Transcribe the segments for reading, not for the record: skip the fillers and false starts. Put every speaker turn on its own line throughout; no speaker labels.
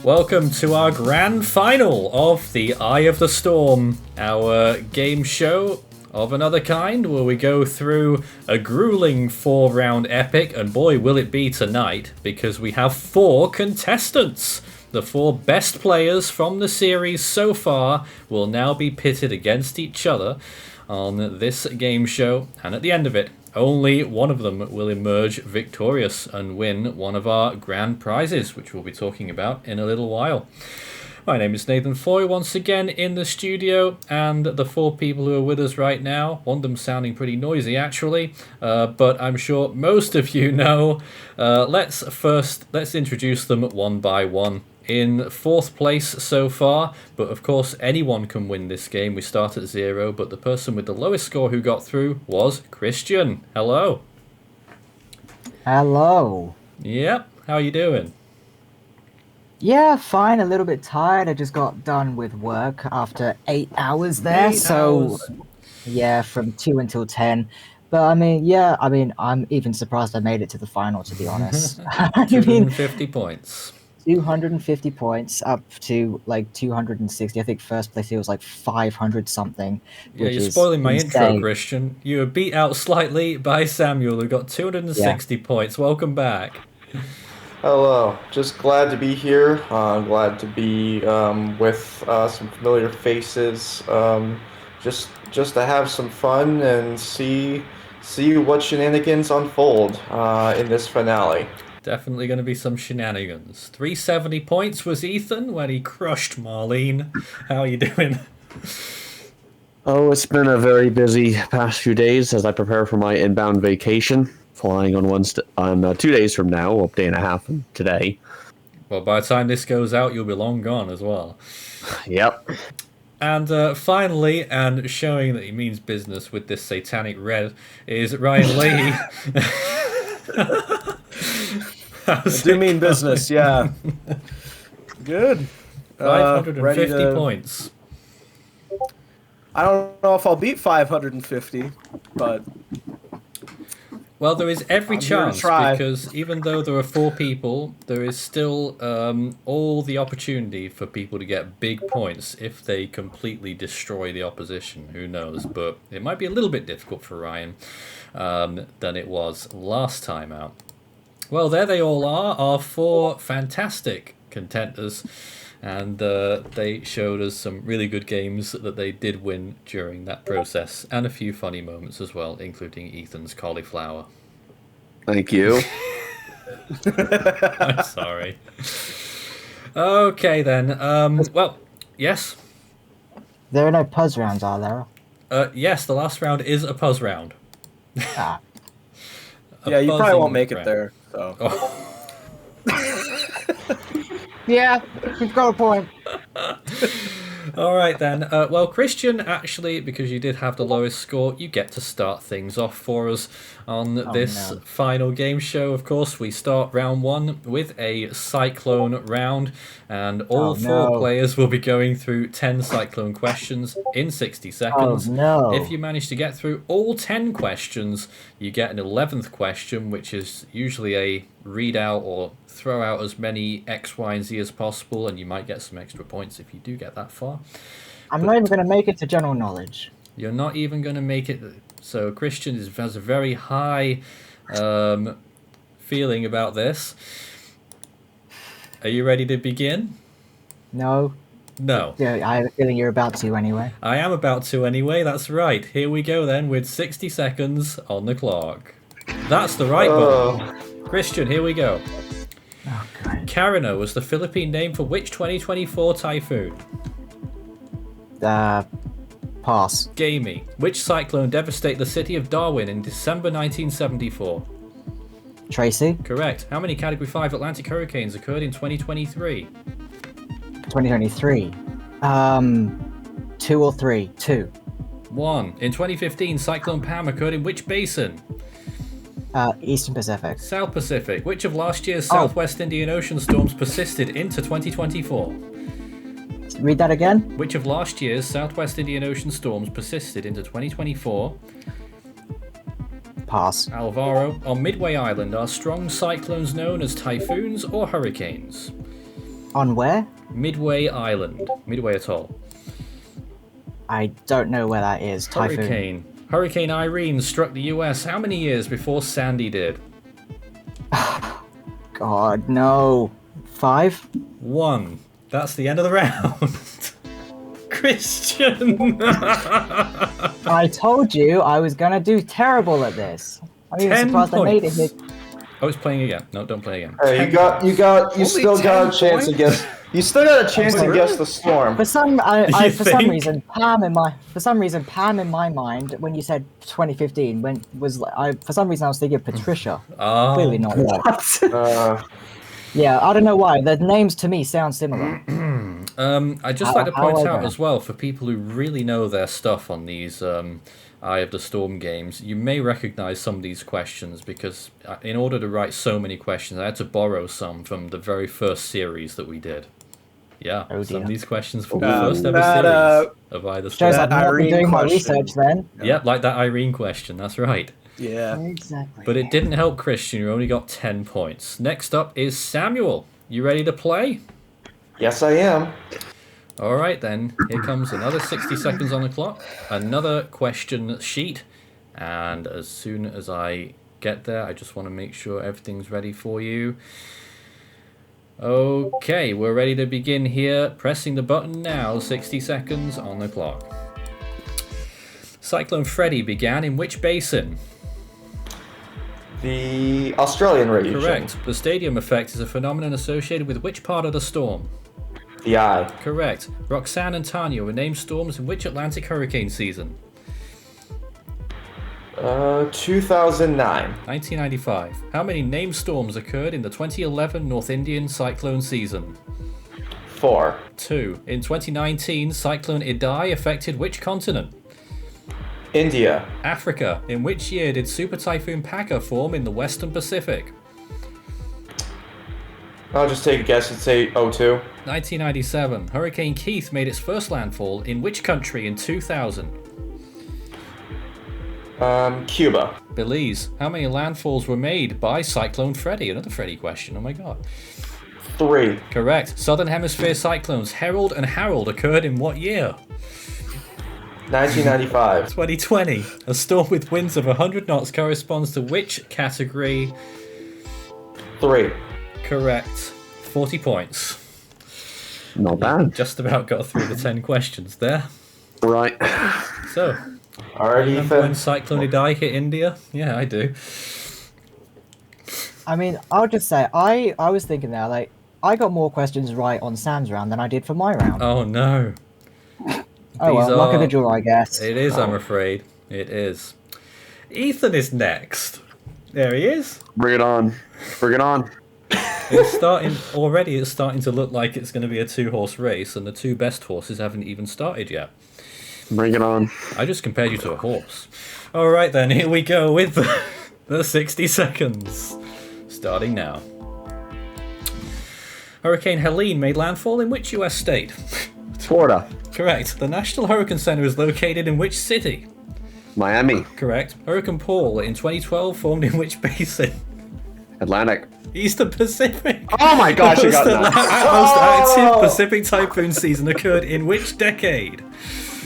Welcome to our grand final of the Eye of the Storm, our game show of another kind where we go through a grueling 4-round epic, and boy will it be tonight because we have 4 contestants. The 4 best players from the series so far will now be pitted against each other on this game show, and at the end of it, only one of them will emerge victorious and win one of our grand prizes, which we'll be talking about in a little while. My name is Nathan Foy, once again in the studio, and the 4 people who are with us right now, one of them sounding pretty noisy actually, but I'm sure most of you know. Let's introduce them one by one. In 4th place so far, but of course anyone can win this game. We start at 0, but the person with the lowest score who got through was Christian. Hello.
Hello.
Yep, how are you doing?
Yeah, fine, a little bit tired. I just got done with work after 8 hours there.
8 hours.
Yeah, from 2 until 10. But I'm even surprised I made it to the final, to be honest.
250 points.
250 points up to like 260. I think first place here was like 500 something.
Yeah, you're spoiling my intro, Christian. You were beat out slightly by Samuel, who got 260 points. Welcome back.
Hello. Just glad to be here. Glad to be with some familiar faces. Just to have some fun and see what shenanigans unfold in this finale.
Definitely going to be some shenanigans. 370 points was Ethan when he crushed Marlene. How are you doing?
Oh, it's been a very busy past few days as I prepare for my inbound vacation, flying on 2 days from now, well, day and a half from today.
Well, by the time this goes out, you'll be long gone as well.
Yep.
And finally, and showing that he means business with this satanic red, is Ryan Leahy.
I do mean business, yeah. Good.
550 points.
I don't know if I'll beat 550, but...
Well, there is every
I'm here to
chance,
try.
because even though there are 4 people, there is still all the opportunity for people to get big points if they completely destroy the opposition. Who knows? But it might be a little bit difficult for Ryan than it was last time out. Well, there they all are, our 4 fantastic contenders, and they showed us some really good games that they did win during that process, and a few funny moments as well, including Ethan's cauliflower.
Thank you.
I'm sorry. Okay, then. Well, yes?
There are no puzz rounds, are there?
Yes, the last round is a puzz round.
Ah.
Yeah, you probably won't make it
round.
there. So.
Oh.
Yeah, you've got a point.
All right, then. Well, Christian, actually, because you did have the lowest score, you get to start things off for us on this final game show. Of course, we start round 1 with a Cyclone round, and all 4 players will be going through 10 Cyclone questions in 60 seconds.
Oh, no.
If you manage to get through all 10 questions, you get an 11th question, which is usually a read out or throw out as many X, Y, and Z as possible, and you might get some extra points if you do get that far.
I'm not even going to make it to general knowledge.
You're not even going to make it. So Christian has a very high feeling about this. Are you ready to begin?
No.
No.
Yeah, I have a feeling you're about to anyway.
I am about to anyway, that's right. Here we go then with 60 seconds on the clock. That's the right button. Christian, here we go.
Oh, God.
Carino was the Philippine name for which 2024 typhoon?
Pass.
Gamey. Which cyclone devastated the city of Darwin in December 1974?
Tracy.
Correct. How many Category 5 Atlantic hurricanes occurred in 2023?
2023. 2 or 3? 2.
1. In 2015, Cyclone Pam occurred in which basin?
Eastern Pacific.
South Pacific. Which of last year's Southwest Indian Ocean storms persisted into 2024?
Read that again.
Which of last year's Southwest Indian Ocean storms persisted into 2024?
Pass.
Alvaro, on Midway Island are strong cyclones known as typhoons or hurricanes?
On where?
Midway Island. Midway Atoll.
I don't know where that is. Typhoon.
Hurricane. Hurricane Irene struck the US how many years before Sandy did?
God, no. 5?
1. That's the end of the round. Christian!
I told you I was gonna do terrible at this. I'm even
10
surprised I made it
points.
here.
Oh, it's playing again. No, don't play again.
Hey,
10
you
points.
still got a chance to guess. You still got a chance to guess the storm.
For some,
You
for some
think?
reason, Pam in my mind, when you said 2015, for some reason I was thinking of Patricia.
Oh.
Clearly not.
Uh,
Yeah, I don't know why. The names to me sound similar.
I'd just like to point out
However-
as well, for people who really know their stuff on these Eye of the Storm games, you may recognize some of these questions because in order to write so many questions, I had to borrow some from the very first series that we did. Yeah,
Oh,
some of
dear.
these questions from the
Uh,
first ever
that,
series of Eye of the
Shows
Storm.
That
I've not been
Irene
doing my
question.
research then.
Yep, like that Irene question, that's right.
Yeah.
Exactly.
But it didn't help Christian, who only got 10 points. Next up is Samuel. You ready to play?
yes, I am.
All right, then. Here comes another 60 seconds on the clock. Another question sheet. And as soon as I get there, I just want to make sure everything's ready for you. Okay, we're ready to begin here. Pressing the button now. 60 seconds on the clock. Cyclone Freddy began in which basin?
The Australian region.
Correct. The stadium effect is a phenomenon associated with which part of the storm?
The eye.
Correct. Roxanne and Tanya were named storms in which Atlantic hurricane season?
2009.
1995. How many named storms occurred in the 2011 North Indian cyclone season?
4.
2. In 2019, Cyclone Idai affected which continent?
India.
Africa. In which year did Super Typhoon Paka form in the Western Pacific?
I'll just take a guess and say 02.
1997. Hurricane Keith made its first landfall in which country in 2000?
Cuba.
Belize. How many landfalls were made by Cyclone Freddy? Another Freddy question. Oh my god.
3.
Correct. Southern Hemisphere cyclones Herald and Harold occurred in what year?
1995.
2020. A storm with winds of 100 knots corresponds to which category?
3.
Correct. 40 points.
Not bad.
Just about got through the 10 questions there.
Right.
So,
Alright,
remember when
Ethan.
Cyclone Idai hit India? Yeah, I do.
I mean, I'll just say, I was thinking there, like, I got more questions right on Sam's round than I did for my round.
Oh no.
Oh well,
These
luck of
are-
the draw, I guess.
It is, I'm afraid. It is. Ethan is next. There he is.
Bring it on. Bring it on.
It's starting already. It's starting to look like it's going to be a 2-horse race, and the 2 best horses haven't even started yet.
Bring it on.
I just compared you to a horse. All right, then. Here we go with the 60 seconds, starting now. Hurricane Helene made landfall in which U.S. state?
Florida.
Correct. The National Hurricane Center is located in which city?
Miami.
Correct. Hurricane Paul in 2012 formed in which basin?
Atlantic.
Eastern Pacific.
Oh my gosh, I got
The
that.
most active Pacific typhoon season occurred in which decade?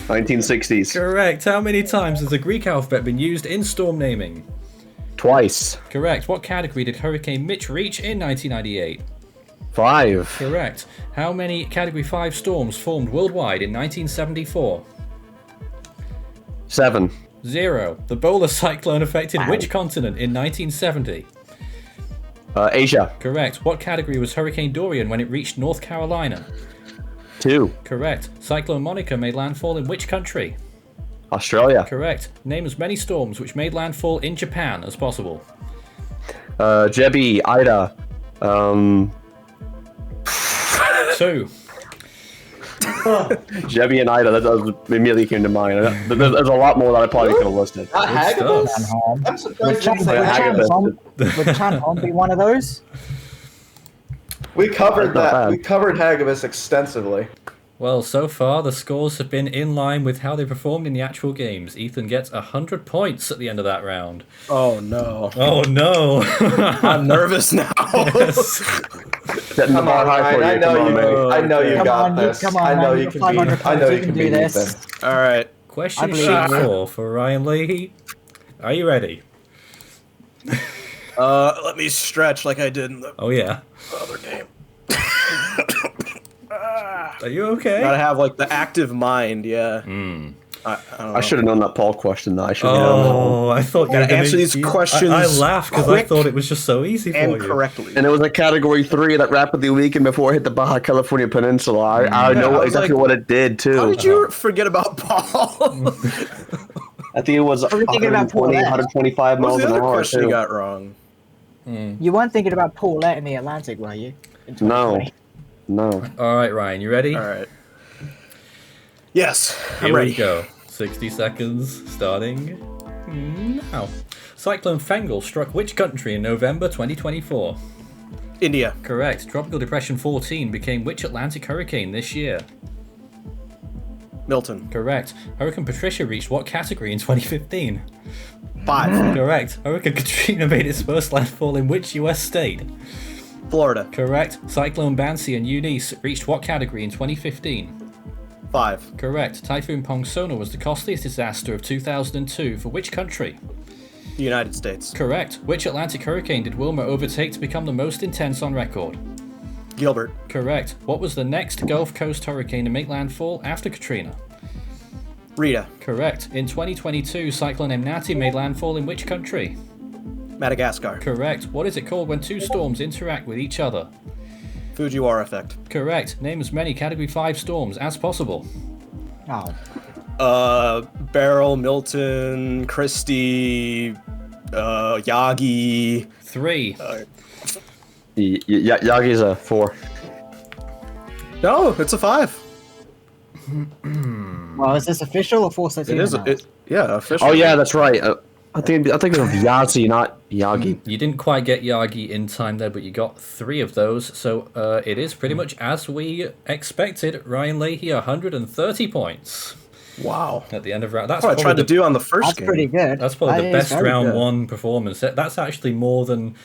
1960s.
Correct. How many times has the Greek alphabet been used in storm naming?
Twice.
Correct. What category did Hurricane Mitch reach in 1998?
5.
Correct. How many Category 5 storms formed worldwide in 1974?
7.
0. The Bowler cyclone affected which continent in 1970?
Asia.
Correct. What category was Hurricane Dorian when it reached North Carolina?
2.
Correct. Cyclone Monica made landfall in which country?
Australia.
Correct. Name as many storms which made landfall in Japan as possible.
Jebi. Ida.
2.
Jebi and Ida. That immediately came to mind. There's a lot more that I probably could have listed.
Hagabus?
Chanhom.
I'm surprised you didn't say
Hagabus.
Hagabus.
Would Chanhom be one of those?
We covered
Not
that.
bad.
We covered Hagabus extensively.
Well, so far the scores have been in line with how they performed in the actual games. Ethan gets 100 points at the end of that round.
Oh no.
Oh no!
I'm nervous now.
Yes.
Setting the
Come
bar
on,
high for
Ryan. I
you.
know
Come on,
you.
man.
I know you
Come
got
on,
this.
come on,
I know
man,
you
you're
can
500
beat. I know
points,
you can beat
this.
Ethan.
All right.
Question
I believe
sheet
you.
4 for Ryan Leahy. Are you ready?
Let me stretch like I did in the
Oh yeah.
other game.
Are you okay?
Gotta have like the active mind. Yeah. I don't know.
I should have known that Paul question. Though. I should have known that one.
Oh, I thought you
Gotta
were gonna
answer these questions
I laughed because I
quick
thought it was just so easy for
and
you.
correctly.
And it was a category 3 that rapidly weakened before it hit the Baja California Peninsula. I know
I was
exactly
like,
what it did too.
How did you forget about Paul?
I think it was
were you thinking about
120,
Paulette?
125
What was
miles
the
an
other
hour
question you
too.
got wrong?
You weren't thinking about Paulette in the Atlantic, were you? In
No,
2020?
no.
All right, Ryan, you ready?
All right. Yes,
Here
I'm ready.
we go. 60 seconds starting now. Cyclone Fengal struck which country in November 2024?
India.
Correct. Tropical Depression 14 became which Atlantic hurricane this year?
Milton.
Correct. Hurricane Patricia reached what category in 2015?
5.
Correct. Hurricane Katrina made its first landfall in which US state?
Florida.
Correct. Cyclone Bansi and Eunice reached what category in 2015?
5.
Correct. Typhoon Pongsona was the costliest disaster of 2002 for which country?
The United States.
Correct. Which Atlantic hurricane did Wilma overtake to become the most intense on record?
Gilbert.
Correct. What was the next Gulf Coast hurricane to make landfall after Katrina?
Rita.
Correct. In 2022, Cyclone Emnati made landfall in which country?
Madagascar.
Correct. What is it called when two storms interact with each other?
Fujiwara effect.
Correct. Name as many Category 5 storms as possible.
Oh.
Beryl, Milton, Christie, Yagi.
3.
Yagi's a 4.
No, it's a 5.
Well, is this official or force
It is. Yeah, official.
Oh yeah, that's right. I think it was Yahtzee, not Yagi.
You didn't quite get Yagi in time there, but you got 3 of those. So it is pretty much as we expected. Ryan Leahy, 130 points
Wow.
at the end of round. That's
That's what I tried
probably
to do on the first
That's
game.
pretty good.
That's probably the
That is
best
very
round
good.
1 performance. That's actually more than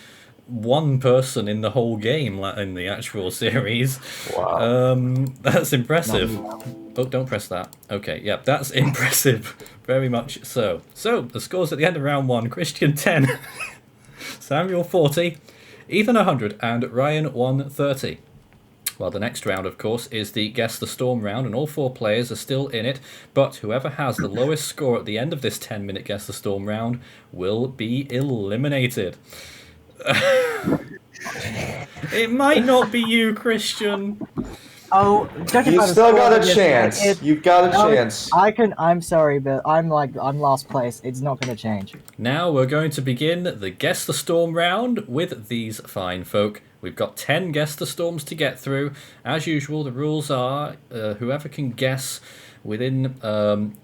one person in the whole game in the actual series.
Wow.
That's impressive. Oh, don't press that. Okay, yeah, that's impressive. Very much so. So, the scores at the end of round 1. Christian 10, Samuel 40, Ethan 100, and Ryan 130. Well, the next round, of course, is the Guess the Storm round, and all 4 players are still in it, but whoever has the lowest score at the end of this 10-minute Guess the Storm round will be eliminated. It might not be you, Christian.
Oh, judging
You
by the
still
score
got a
of this,
chance. You've got a chance.
I'm sorry, but I'm last place. It's not going to change.
Now we're going to begin the Guess the Storm round with these fine folk. We've got 10 Guess the Storms to get through. As usual, the rules are whoever can guess within,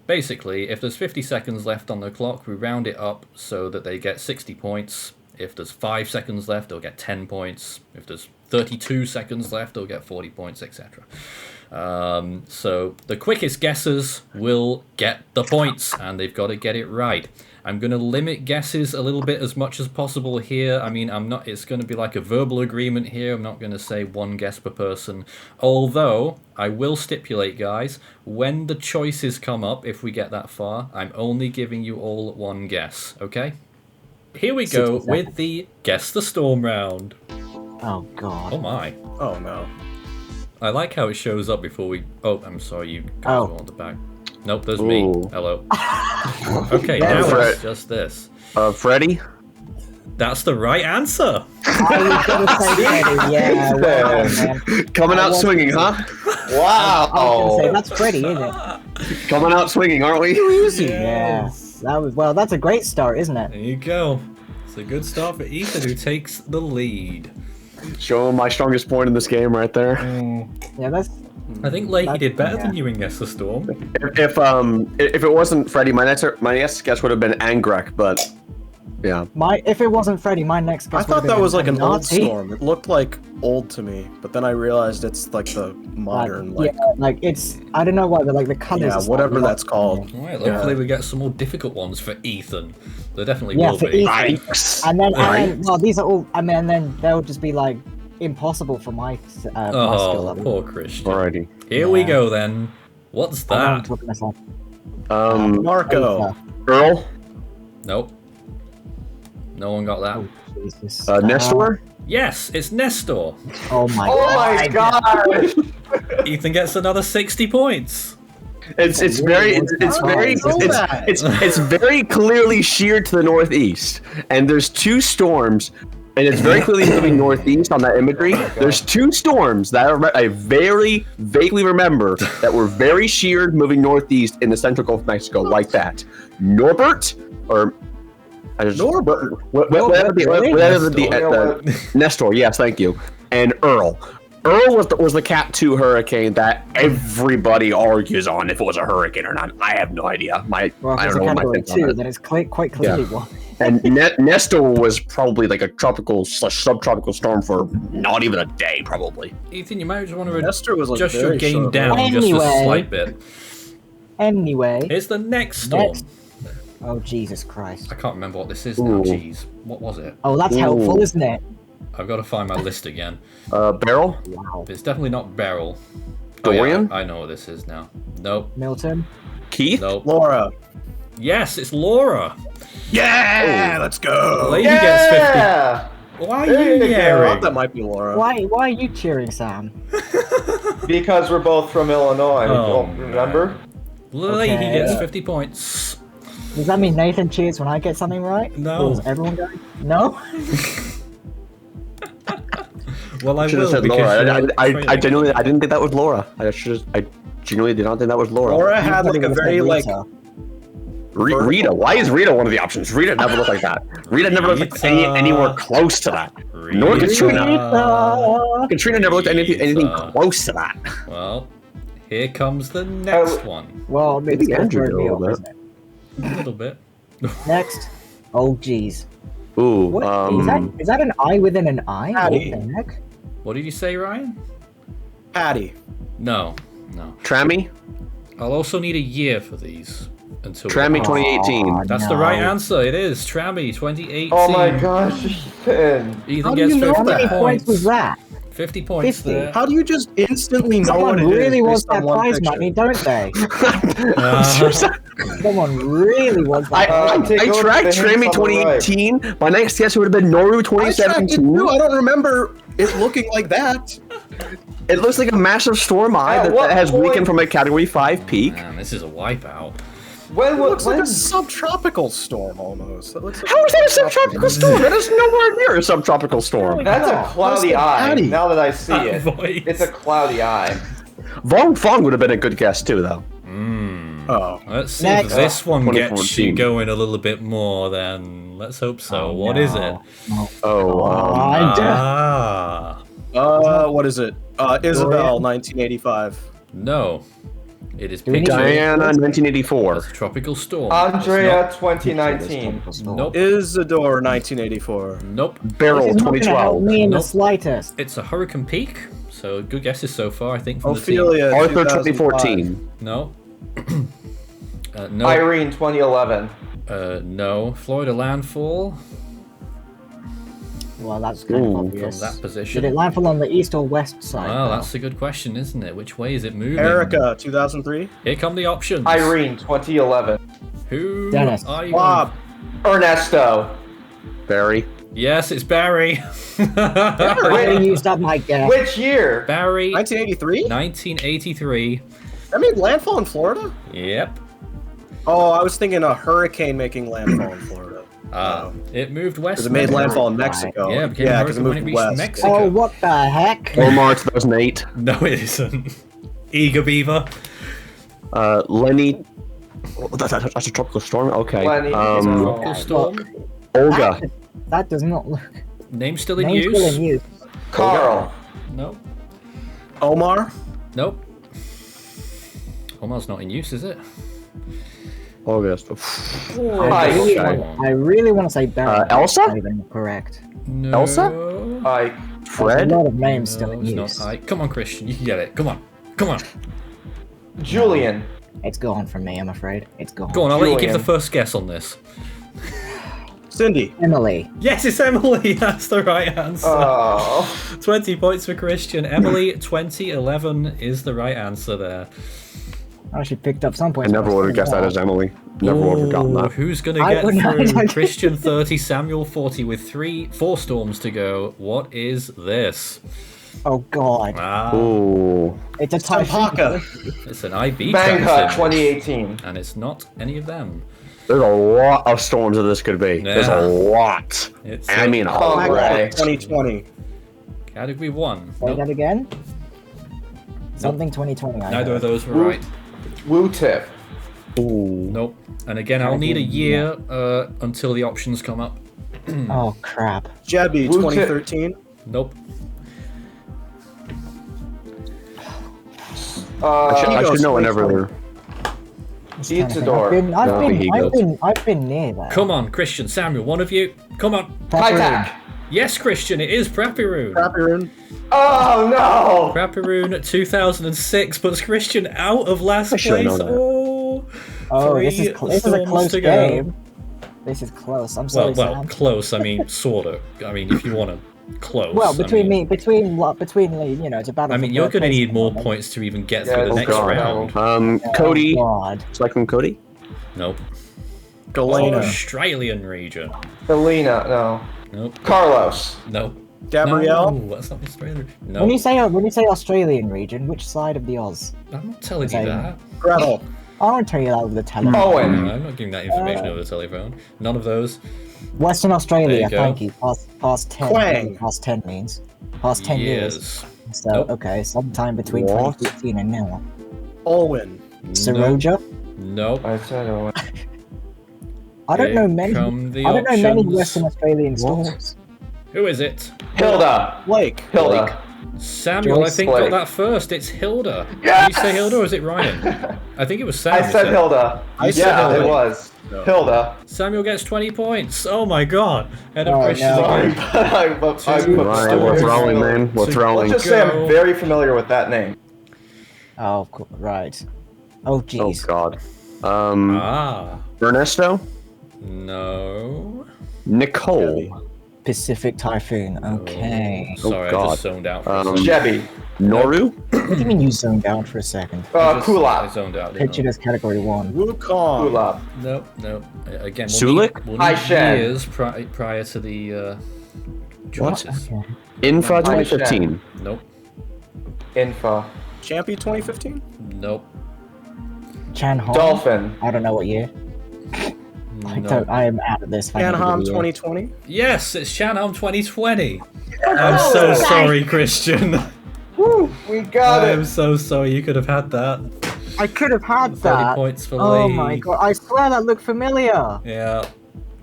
basically, if there's 50 seconds left on the clock, we round it up so that they get 60 points. If there's 5 seconds left, they'll get 10 points. If there's 32 seconds left, they'll get 40 points, etc. So the quickest guessers will get the points, and they've got to get it right. I'm going to limit guesses a little bit as much as possible here. I mean, it's going to be like a verbal agreement here. I'm not going to say one guess per person. Although, I will stipulate, guys, when the choices come up, if we get that far, I'm only giving you all one guess, okay? Here we go
60
with the Guess the Storm round.
Oh God.
Oh my.
Oh no.
I like how it shows up before we... Oh, I'm sorry, you guys
Oh.
are on the back. Nope, there's me.
Ooh.
Hello. Okay,
Yeah,
now
Fred.
it's just this.
Freddy?
That's the right answer.
I was going to say Freddy. Yeah, wow, man.
Coming out
want-
swinging, huh?
Wow.
I was going to say that's Freddy, isn't it?
Coming out swinging, aren't we?
Yeah. That's a great start, isn't it?
There you go. It's a good start for Ethan, who takes the lead.
Show him my strongest point in this game right there.
Yeah, that's.
I think Leahy did better
yeah.
than you in Guess the Storm.
If it wasn't Freddy, my next guess would have been Angrak, but Yeah.
If it wasn't Freddy, my next guess
I thought
would've
that
been
was like an old
Nazi.
storm. It looked like old to me, but then I realized it's like the modern, like
yeah, like it's I don't know why, but like the colors.
yeah,
are
whatever
slightly
that's
off.
called.
All right, hopefully we get some more difficult ones for Ethan. There definitely
Yeah,
will
for
be.
Ethan.
Yikes.
And then
Right.
well, these are all. I mean, and then they'll just be like impossible for my skill
Oh,
level.
poor Christian.
Alrighty.
Here we
Yeah.
go then. What's
I know I'm
that?
talking myself.
Marco.
Aether.
Earl?
Nope. No one got that.
Oh, Jesus.
Nestor?
Yes, it's Nestor.
Oh my
Oh my god!
Ethan gets another 60 points.
It's very clearly sheared to the northeast, and there's two storms, and it's very clearly moving northeast on that imagery. There's two storms that I very vaguely remember that were very sheared moving northeast in the central Gulf of Mexico, like that. Norbert or
Norbert.
whatever the Nestor. Yes, thank you. And Earl. Earl was the Cat 2 hurricane that everybody argues on if it was a hurricane or not. I have no idea.
Well,
I
if
don't
it's
know
a
what my
category
thing's on
2,
it.
then it's quite clearly one.
And Nestor was probably like a tropical/subtropical storm for not even a day, probably.
Ethan, you might just want to
Nestor was like
adjust your
very
game
short.
down just a
Anyway.
slight bit.
Anyway.
Here's the next storm.
Next. Oh, Jesus Christ.
I can't remember what this is now.
Ooh.
Jeez. What was it?
Oh, that's helpful, isn't it?
I've got to find my list again.
Barrel?
Wow.
It's definitely not Beryl.
Dorian?
Oh, yeah, I know what this is now. Nope.
Milton?
Keith?
Nope.
Laura.
Yes, it's Laura.
Yeah, let's go.
Lady gets 50.
Yeah!
Why are
There
you
you go.
I thought
yelling?
that might be Laura.
Why are you cheering, Sam?
Because we're both from Illinois.
Oh,
Don't remember?
Lady
Okay.
gets 50 points.
Does that mean Nathan cheers when I get something right?
No.
Or is everyone going? No?
Well, I
Should
will
have said
because
Laura.
you're
I
training.
genuinely didn't think that was Laura. I genuinely did not think that was Laura.
Laura had like a very like
Rita. Why is Rita one of the options? Rita never looked like that. Rita never looked like anywhere close to that. Nor Katrina. Katrina never looked anything close to that.
Well, here comes the next one.
Well,
Maybe
it's
Andrew
very
did a little
real,
bit.
isn't
A little bit.
it? Next. Oh, jeez.
Ooh,
What is that an eye within an eye?
Patty.
What the heck?
What did you say, Ryan?
Patty.
No.
Trammy?
I'll also need a year for these. Until
Trammy 2018.
Aw,
That's the
no.
right answer. It is Trammy 2018.
Oh my gosh, Ethan.
Ethan
How do
gets
you know
50
How many
that?
points was that?
50 points
50?
there.
How do you just instantly know what
Someone
it is
really wants
based on
that
one
prize
picture?
money, don't they?
Uh,
Someone really wants that prize money.
Take a look at
tracked
the hints
Trammy
on the right.
2018. My next guess would have been Noru
I tracked it
2017.
too. I don't remember it looking like that.
It looks like a massive storm eye
At
that
what
has
point-
weakened from a Category 5 peak.
man, this is a wipeout.
When
It looks like
when
a subtropical storm almost. It looks like
How is that a subtropical storm? That is nowhere near a subtropical storm.
That's a cloudy
Where's the
eye.
patty?
Now that I see
That
it,
voice.
it's a cloudy eye.
Vong Fong would have been a good guess too, though.
Oh.
Let's see
Next.
if this one gets you
2014.
going a little bit more then. Let's hope so. What is it?
Oh,
Ah.
What is it? Isabel, 1985.
No. It is
Do we need
pictured
Diana, 1984.
as a tropical storm.
Andrea,
It's
2019.
not- Nope.
Isidore, 1984.
Nope.
Beryl,
This is not going to help
2012.
me in
Nope.
the slightest.
It's a hurricane peak. So good guesses so far, I think, from the team.
Ophelia,
Arthur,
2005.
2014.
No. No.
Irene, 2011.
No. Florida landfall
Well, that's kind of
Ooh,
from
obvious.
that
Did
position.
it landfall on the east or west side?
Well,
though?
that's a good question, isn't it? Which way is it moving?
Erica, 2003.
Here come the options.
Irene, 2011.
Who
Dennis.
are you?
Bob.
Ernesto.
Barry.
Yes, it's Barry.
I already used up my guess.
Which year?
Barry,
1983?
1983.
That made landfall in Florida?
Yep.
Oh, I was thinking a hurricane making landfall in Florida.
It moved west.
Because it made
then.
landfall in Mexico.
Yeah, it became
Yeah, because it
hurricane when
moved
it reached
west.
Mexico.
Oh, what the heck?
Omar, 2008.
No, it isn't. Eager Beaver.
Lenny. Oh, that's a tropical storm? Okay.
Lenny.
Tropical storm.
Olga.
That does not look.
Name still in
Name's
use?
still in use.
Carl.
Nope.
Omar?
Nope. Omar's not in use, is it?
August.
I really want to say Barry.
Elsa?
Not even correct.
No.
Elsa?
Ike.
There's
Fred?
a lot of names still
No,
in
it's
use.
not Ike. Come on, Christian. You can get it. Come on. Come on.
Julian.
It's gone from me, I'm afraid. It's gone.
Go on, I'll let you give the
Julian.
first guess on this.
Cindy.
Emily.
Yes, it's Emily. That's the right answer.
Oh.
20 points for Christian. Emily, 2011 is the right answer there.
I actually picked up some
I
points.
never would have guessed that as Emily. Never would have gotten
Ooh,
that.
who's going to
I
get
would not-
through? Christian 30, Samuel 40 with 4 storms to go. What is this?
Oh god.
Ah,
Ooh.
It's a typhoon.
Sampaka.
it's an IB
Bangkok
transmission,
2018.
and it's not any of them.
There's a lot of storms that this could be. There's
Yeah.
a lot.
It's
I mean, a
Oh,
lot.
right.
2020.
Category 1.
Say that
Nope.
again? Something 2020. I
Neither of
heard.
those were right.
Woo tip.
Ooh.
Nope. And again, I'll need a year until the options come up.
Oh crap.
Jebby,
Woo tip.
2013.
Nope.
I should know whenever they're.
I'm trying to think.
Isidore.
I've been near that.
Come on, Christian, Samuel, one of you. Come on.
Pytak.
Yes, Christian, it is Prapiroon.
Prapiroon.
Oh no.
Prapiroon 2006 puts Christian out of last
should've
place.
known that.
Oh,
Oh,
three
this is a
storms
close
to go.
game. This is close. I'm sorry,
Well,
Sam.
close. I mean, sort of. I mean, if you want to close.
Well,
I
between
mean,
between you know, it's a battle.
I
for
mean, you're
third
going to
place
need
at
more
the moment.
points to even get
Yeah,
through the
oh
next
God.
round.
Cody.
Oh, God.
Cyclone Cody?
Nope.
Galena.
Australian region.
Helena. No.
Nope.
Carlos.
Nope.
Gabrielle.
No, that's not Australian. No,
When you say Australian region, which side of the Oz?
I'm not telling you
Same.
that.
Gretel.
I won't tell you that over the telephone.
No,
Owen.
I'm not giving that information over the telephone. None of those.
Western Australia,
There you go.
thank you. Past 10.
Quang.
Past 10 means. Past 10 years. So,
Nope.
okay, sometime between
What?
2015 and now.
Olwen.
Saroja?
Nope.
I said Owen.
I don't
Here
know many.
come the
I don't know many
options.
Western Australian
What?
stores.
Who is it?
Hilda.
Blake.
Hilda.
Samuel, I
Joyce
think,
Blake.
got that first. It's Hilda.
Yes!
Did you say Hilda or was it Ryan? I think it was Samuel.
I said Hilda.
I said
Yeah,
Hilda.
it was.
No.
Hilda.
Samuel gets 20 points. Oh my god. Head of
Oh,
Christian
no.
Sorry,
again.
but I put
Two.
the
Right,
story.
we're throwing, man. We're
So-
throwing.
Let's just say
Go.
I'm very familiar with that name.
Oh, right. Oh,
Oh,
jeez.
God.
Ah.
Ernesto?
No.
Nicole?
Pacific Typhoon. Okay.
Sorry, I
God.
just zoned out for a
Um,
second.
Jebby.
Noru?
What do you mean you zoned out for a second?
I
Kulop.
zoned out.
Pictured as category 1.
Wukong.
Kulop.
Nope, nope. Again,
Sulik?
we'll
Hi,
need
Shen.
years prior to the choices.
Okay.
Infa 2015.
Nope,
Info.
Champion 2015.
nope,
Chan Hong?
Dolphin.
I don't know what year.
nope.
I am out of this. I don't know
Anham
the year.
2020.
Yes, it's Shanham 2020. I'm so sorry, Christian.
Woo, we got
I'm
it.
so sorry. You could have had that.
I could have had
30
that.
points for
Oh
Lee.
my god! I swear that looked familiar.
Yeah.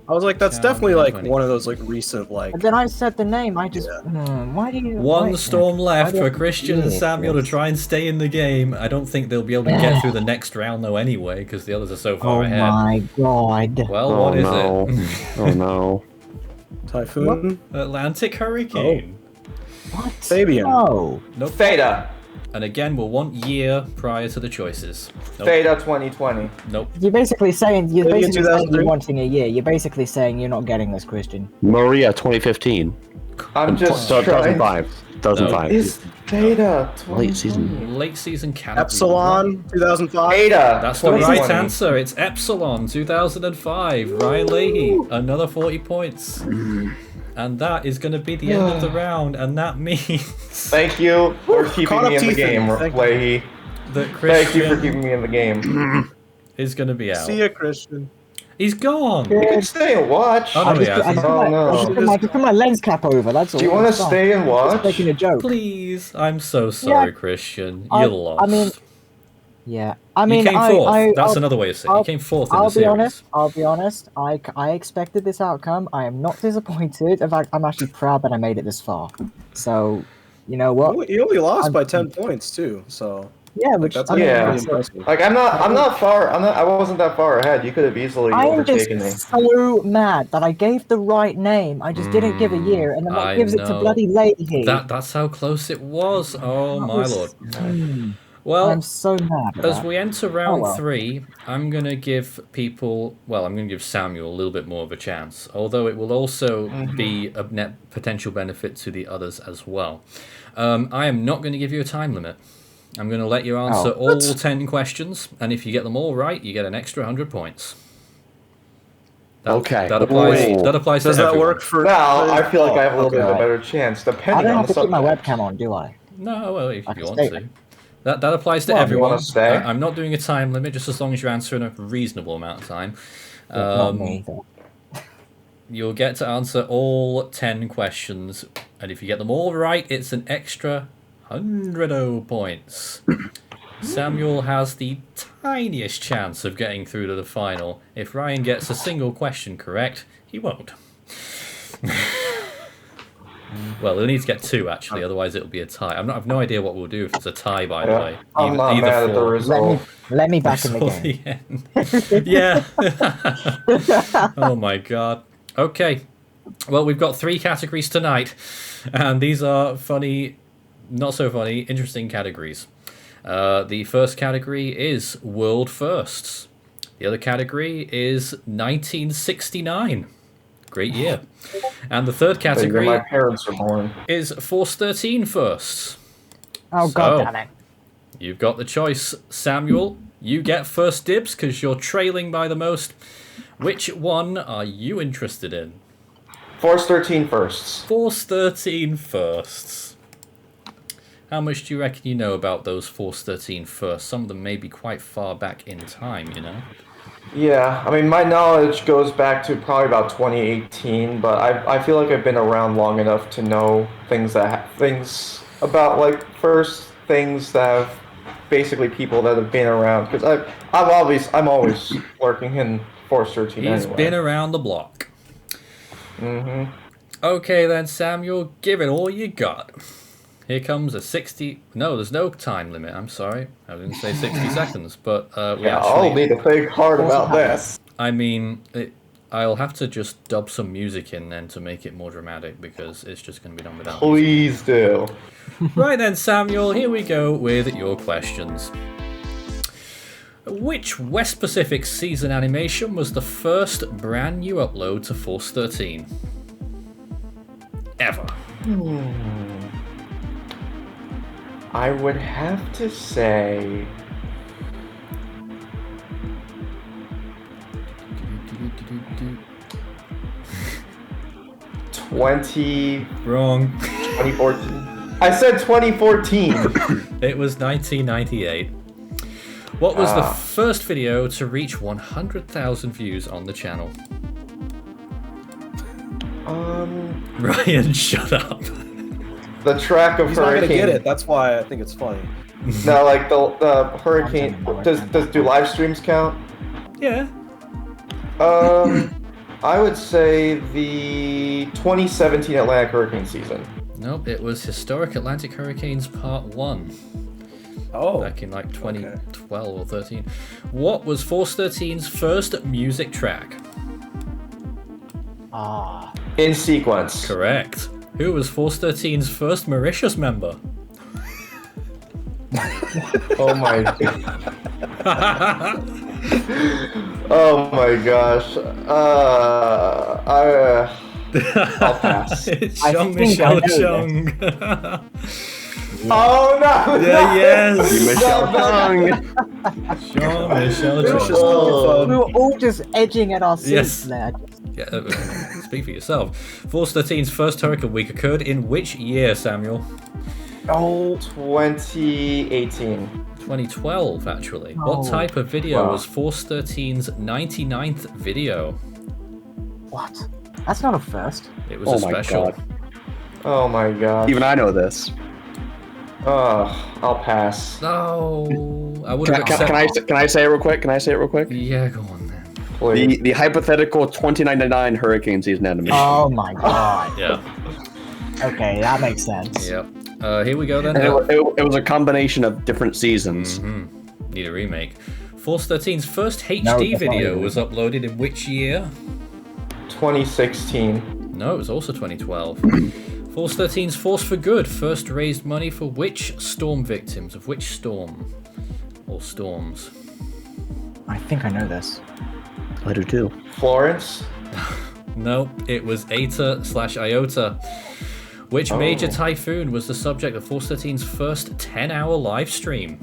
I was like, that's
Yeah,
definitely like
2020.
one of those like recent like.
And then I said the name. I just. Why do you?
One
why-
storm left
I
for
don't-
Christian and
yeah,
Samuel to
yes.
try and stay in the game. I don't think they'll be able to get through the next round though anyway, because the others are so far
Oh
ahead.
my god!
Well,
Oh,
what is
no.
it?
Oh, no.
Typhoon.
Atlantic Hurricane.
What?
Fabian.
No.
Nope.
Theta.
And again, we'll want year prior to the choices. Nope.
Theta 2020.
Nope.
You're basically saying
Maybe in
you're
2003?
wanting a year. You're basically saying you're not getting this, Christian.
Maria 2015.
I'm just trying.
2005. 2005.
Is Theta 2020?
Late season.
Late season category.
Epsilon 2005.
Theta.
That's the right
2020.
answer. It's Epsilon 2005. Ryan Leahy, another 40 points. And that is going to be the end of the round, and that means
Thank you for keeping
Caught up
me in the
teeth in.
game,
Thank you.
Leahy.
that
Thank you for
Christian
keeping me in the game.
is going to be out.
See ya, Christian.
He's gone.
You can stay and watch.
Oh, no, yeah.
I just put my lens cap over. That's all.
Do you want to
It's fine.
stay and
Just
watch?
making a joke.
Please. I'm so sorry,
Yeah.
Christian. You
I
lost.
mean, yeah. I mean,
you came fourth. That's
I'll-
another way of saying it. You came fourth in
I'll
the
be
series.
honest. I'll be honest. I expected this outcome. I am not disappointed. In fact, I'm actually proud that I made it this far. So, you know what?
You only lost
I'm-
by 10 points too. So
Yeah, which
That's
I mean,
yeah.
pretty impressive.
Like I wasn't that far ahead. You could have easily
I'm just
overtaken me.
so mad that I gave the right name. I just didn't give a year, and then that
I
gives it to
know.
bloody Leahy.
That's how close it was. Oh
That
my
was-
lord.
I'm
Well,
so mad at
as
that.
we enter round
well.
3, I'm going to give people, well, I'm going to give Samuel a little bit more of a chance, although it will also be a net potential benefit to the others as well. I am not going to give you a time limit. I'm going to let you answer all 10 questions, and if you get them all right, you get an extra 100 points.
Okay.
That applies.
Ooh.
That applies
Does
to
that
everyone.
work for?
Now I feel like I have a little bit of a
okay.
better chance,
I
depending
don't
on
have
the
to keep my
subject.
webcam on, do I?
No, well, if
I
you
can
want
stay.
to. That applies to
Well, you
everyone.
wanna stay?
I'm not doing a time limit, just as long as you answer in a reasonable amount of time.
Not me. Though.
You'll get to answer all 10 questions, and if you get them all right, it's an extra 100 points. Samuel has the tiniest chance of getting through to the final. If Ryan gets a single question correct, he won't. Well, he'll need to get 2 actually, otherwise it'll be a tie. I've no idea what we'll do if it's a tie, by the way.
I'm not mad at the result.
Let me back in the
Till
game.
the end. Yeah. Oh my god. Okay. Well, we've got 3 categories tonight, and these are funny, not so funny, interesting categories. The first category is world firsts. The other category is 1969. Great year. And the third
The year
category
my parents were born.
is Force 13 firsts.
Oh
So-
god damn it!
You've got the choice, Samuel. You get first dibs because you're trailing by the most. Which one are you interested in?
Force 13 firsts.
Force 13 firsts. How much do you reckon you know about those Force 13 firsts? Some of them may be quite far back in time, you know?
Yeah, I mean, my knowledge goes back to probably about 2018, but I feel like I've been around long enough to know things about like first things that have basically people that have been around, because I'm always lurking in Force 13
He's
anyway.
been around the block.
Mm-hmm.
Okay then, Samuel, give it all you got. Here comes a 60... No, there's no time limit, I'm sorry. I was going to say 60 seconds, but we
Yeah,
actually...
I'll need to think hard about this.
I mean, I'll have to just dub some music in then to make it more dramatic, because it's just going to be done without music.
Please do.
Right then, Samuel, here we go with your questions. Which West Pacific season animation was the first brand new upload to Force 13? Ever.
I would have to say
Wrong.
2014. I said 2014.
It was 1998. What was the first video to reach 100,000 views on the channel? Ryan, shut up.
The track of
He's not gonna
Hurricane.
get it. That's why I think it's funny.
No, like the Hurricane. Do live streams count?
Yeah.
I would say the 2017 Atlantic hurricane season.
Nope, it was Historic Atlantic Hurricanes Part 1.
Oh.
Back in like 2012 or 13. What was Force 13's first music track?
In sequence.
Correct. Who was Force 13's first Mauritius member?
Oh my god. Oh my gosh. I'll pass.
It's
I
Jean-Michel
think I know
Chung.
Oh no!
Yeah, yes.
Jean-Michel
Jean-Michel
We were all just edging at our seats
Yes.
there.
Yeah, speak for yourself. Force 13's first Hurricane Week occurred in which year, Samuel?
Oh, 2018.
2012, actually.
Oh.
What type of video
Wow.
was Force 13's 99th video?
What? That's not a first.
It was
Oh
a
my
special.
God.
Oh my god.
Even I know this.
I'll pass.
No, I would have
Can
accepted.
I say it real quick? Can I say it real quick?
Yeah, go on then.
Please.
The hypothetical 2099 hurricane season animation.
Oh my god.
Yeah.
Okay, that makes sense.
Yep. Here we go then.
And it was a combination of different seasons.
Need a remake. Force 13's first HD
No, that's not
video
it.
was uploaded in which year?
2016.
No, it was also 2012. Force 13's Force for Good first raised money for which storm victims of which storm? Or storms?
I think I know this.
I do too.
Florence.
Nope, it was Eta/Iota. Which major typhoon was the subject of Force 13's first 10-hour live stream?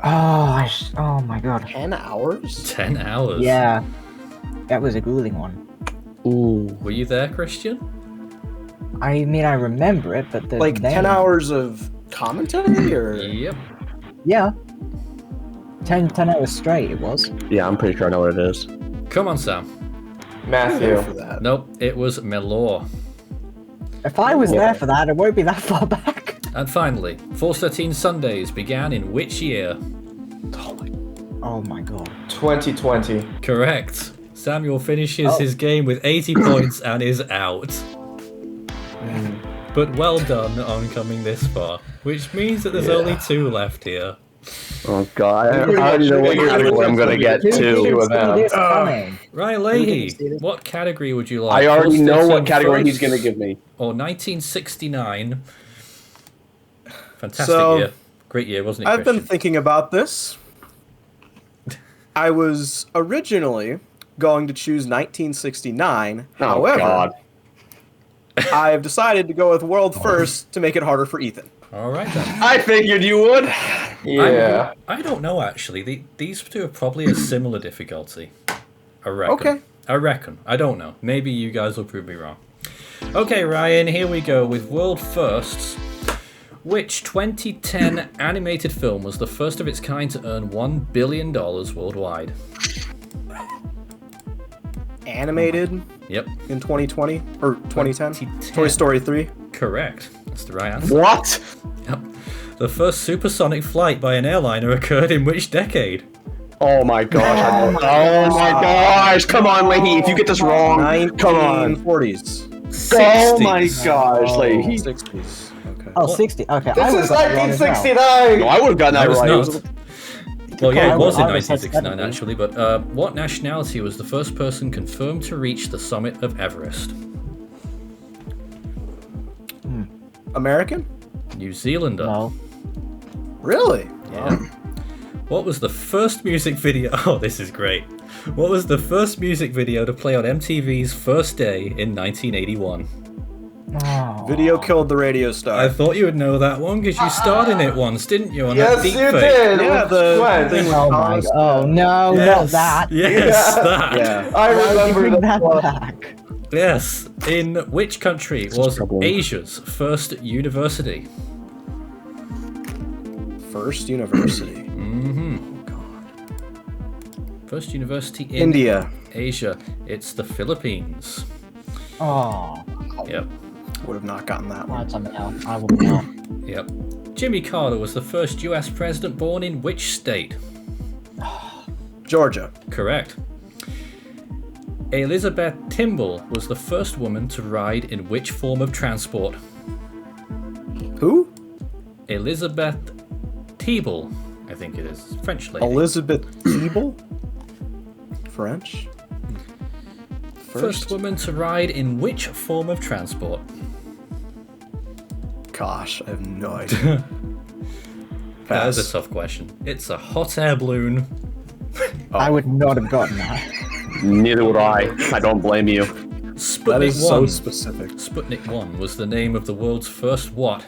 Oh my god.
10 hours?
10 hours?
Yeah. That was a grueling one.
Ooh.
Were you there, Christian?
I mean, I remember it, but the
Like
name...
10 hours of commentary, or?
Yep.
Yeah. 10 hours straight, it was.
Yeah, I'm pretty sure I know what it is.
Come on, Sam.
Matthew.
For that.
Nope, it was Melor.
If I was there for that, it won't be that far back.
And finally, Force 13 Sundays began in which year?
Oh my god.
2020.
Correct. Samuel finishes his game with 80 points and is out. But well done on coming this far, which means that there's only 2 left here.
Oh god, I already know what category I'm gonna get
Who didn't
to.
see this coming?
Ryan
didn't
Leahy,
see this?
what category would you like?
I already
Force
know
13
what category he's
first
gonna give me.
Or 1969. Fantastic
So,
year. Great year, wasn't it,
I've been
Christian?
thinking about this. I was originally going to choose 1969.
Oh
However,
god.
I've decided to go with world first to make it harder for Ethan.
All right then.
I figured you would.
Yeah.
I don't know actually. These two are probably a similar difficulty. I reckon.
Okay.
I reckon. I don't know. Maybe you guys will prove me wrong. Okay, Ryan, here we go with world firsts. Which 2010 animated film was the first of its kind to earn $1 billion worldwide?
Animated
Yep,
in 2020 or 2010.
2010.
Toy Story 3.
correct. That's the right answer.
What?
Yep. The first supersonic flight by an airliner occurred in which decade?
Oh my gosh. Oh my gosh. Come on, Leahy. If you get this wrong, come on.
1940s.
Oh my
60s.
gosh, Leahy.
60s. Okay.
Oh, 60. Okay,
This
would've
is
got it wrong as well.
1969.
No, I would have gotten that
No, it's
right.
not. Well, yeah, it was in
I would've said
1969
70.
actually, but what nationality was the first person confirmed to reach the summit of Everest?
American?
New Zealander.
No.
Really?
Yeah. What was the first music video? Oh, this is great. What was the first music video to play on MTV's first day in 1981?
Oh.
Video killed the radio star.
I thought you would know that one because you starred in it once, didn't you? On
Yes,
that deep
you
fake?
did.
Yeah,
with
the
Gwen.
thing with
Oh my god. Oh no, not that.
Yes,
Yeah.
that.
Yeah.
I
Why would you
remember
bring
that.
that back?
Yes. In which country was
trouble.
Asia's first university?
First university.
First university in
India.
Asia. It's the Philippines.
Oh.
Yep.
Would have not gotten that one.
That's something else. I will not.
Yep. Jimmy Carter was the first US president born in which state?
Georgia.
Correct. Elizabeth Timble was the first woman to ride in which form of transport?
Who?
Elizabeth Thibault, I think it is. French lady.
Elizabeth Thibault? French?
First woman to ride in which form of transport?
Gosh, I have no idea.
That is
Pass.
a tough question. It's a hot air balloon.
I would not have gotten that.
Neither would I. I don't blame you.
Sputnik
That is
1.
so specific.
Sputnik 1 was the name of the world's first what?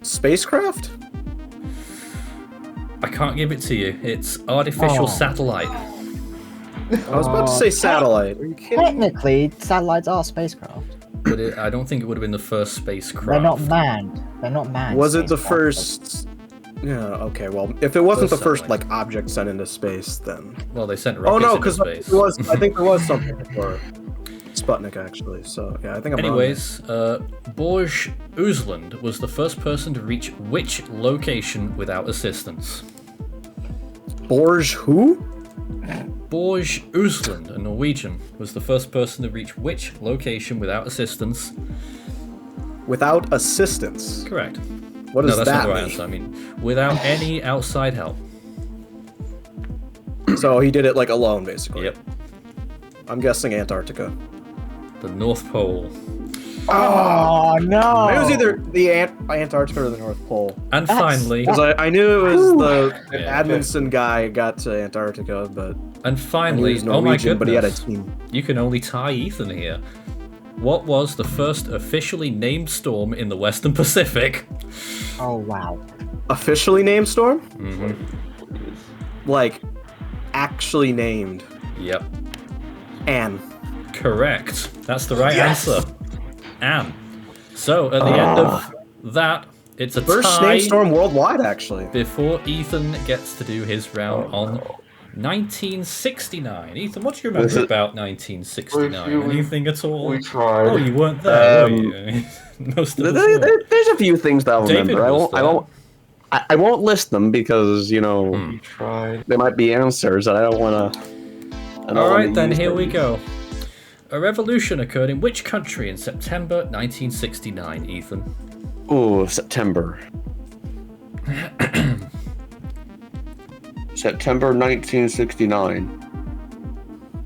Spacecraft?
I can't give it to you. It's artificial
Oh.
satellite.
I was about to say satellite. Are you kidding me?
Technically, satellites are spacecraft.
But I don't think it would have been the first spacecraft.
They're not manned. They're not manned.
Was it the
spacecraft.
first? Yeah. Okay. Well, if it wasn't the
First
first
satellite.
like object sent into space, then.
Well, they sent
Oh
rockets
no,
into
because
space.
I think there was something before Sputnik actually. So yeah, I think I'm wrong
Anyways, Borj Uzland was the first person to reach which location without assistance?
there. Borj who?
Borge Usland, a Norwegian, was the first person to reach which location without assistance?
Without assistance.
Correct.
What does
No, that's not
that
the right
mean?
answer. I mean, without any outside help.
So he did it like alone, basically.
Yep.
I'm guessing Antarctica.
The North Pole.
Oh no!
It was either the Antarctica or the North Pole.
And
That's-
finally,
Because I knew it was the
Yeah.
Admonson guy got to Antarctica, but
and
he
finally,
was
oh my
Norwegian, but he had a
goodness,
team.
you can only tie Ethan here. What was the first officially named storm in the Western Pacific?
Oh wow!
Officially named storm?
Mm-hmm.
Like, actually named.
Yep.
Anne.
Correct. That's the right answer. Anne. So, at the end of that, it's a
First
tie
named storm worldwide, actually.
before Ethan gets to do his round on 1969. Ethan, what do you remember
Was it-
about 1969?
We-
Anything at all?
We tried.
Oh, you weren't there, were you? Most of us were.
There's a few things that I'll
David
remember. I
was
won't. I
there.
won't. I won't list them because
We tried.
there might be answers that I don't want to.
Alright then, here we go. A revolution occurred in which country in September 1969, Ethan?
Oh, September. September 1969.